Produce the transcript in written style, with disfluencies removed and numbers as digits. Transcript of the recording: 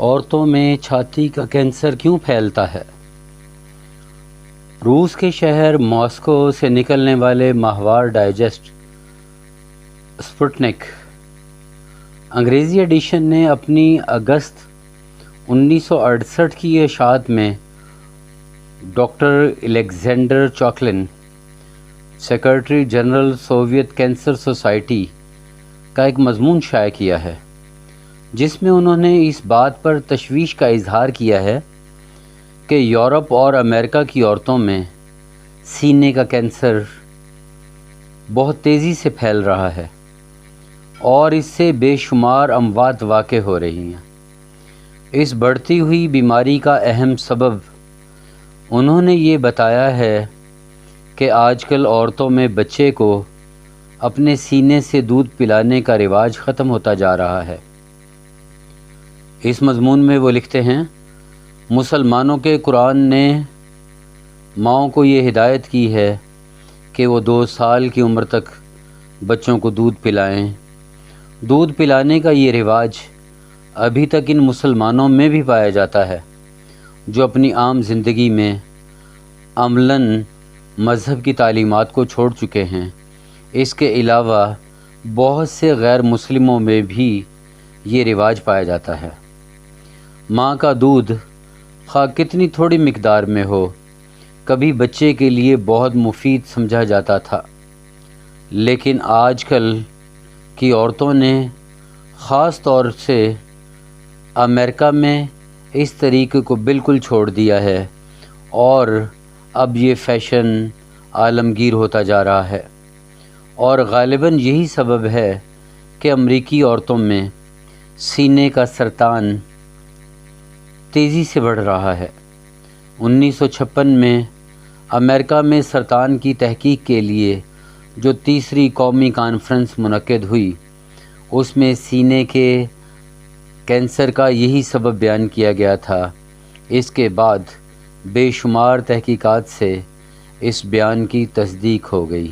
عورتوں میں چھاتی کا کینسر کیوں پھیلتا ہے؟ روس کے شہر ماسکو سے نکلنے والے ماہوار ڈائجسٹ اسپوٹنک انگریزی ایڈیشن نے اپنی اگست 1968 کی اشاعت میں doctor Alexander Chaklin, secretary general Soviet cancer society کا ایک مضمون شائع کیا ہے، جس میں انہوں نے اس بات پر تشویش کا اظہار کیا ہے کہ یورپ اور امریکہ کی عورتوں میں سینے کا کینسر بہت تیزی سے پھیل رہا ہے اور اس سے بے شمار اموات واقع ہو رہی ہیں۔ اس بڑھتی ہوئی بیماری کا اہم سبب انہوں نے یہ بتایا ہے کہ آج کل عورتوں میں بچے کو اپنے سینے سے دودھ پلانے کا رواج ختم ہوتا جا رہا ہے۔ اس مضمون میں وہ لکھتے ہیں، مسلمانوں کے قرآن نے ماؤں کو یہ ہدایت کی ہے کہ وہ 2 سال کی عمر تک بچوں کو دودھ پلائیں۔ دودھ پلانے کا یہ رواج ابھی تک ان مسلمانوں میں بھی پایا جاتا ہے جو اپنی عام زندگی میں عملاً مذہب کی تعلیمات کو چھوڑ چکے ہیں۔ اس کے علاوہ بہت سے غیر مسلموں میں بھی یہ رواج پایا جاتا ہے۔ ماں کا دودھ خواہ کتنی تھوڑی مقدار میں ہو، کبھی بچے کے لیے بہت مفید سمجھا جاتا تھا، لیکن آج کل کی عورتوں نے خاص طور سے امریکہ میں اس طریقے کو بالکل چھوڑ دیا ہے اور اب یہ فیشن عالمگیر ہوتا جا رہا ہے، اور غالباً یہی سبب ہے کہ امریکی عورتوں میں سینے کا سرطان تیزی سے بڑھ رہا ہے۔ 1956 میں امریکہ میں سرطان کی تحقیق کے لیے جو تیسری قومی کانفرنس منعقد ہوئی، اس میں سینے کے کینسر کا یہی سبب بیان کیا گیا تھا۔ اس کے بعد بے شمار تحقیقات سے اس بیان کی تصدیق ہو گئی۔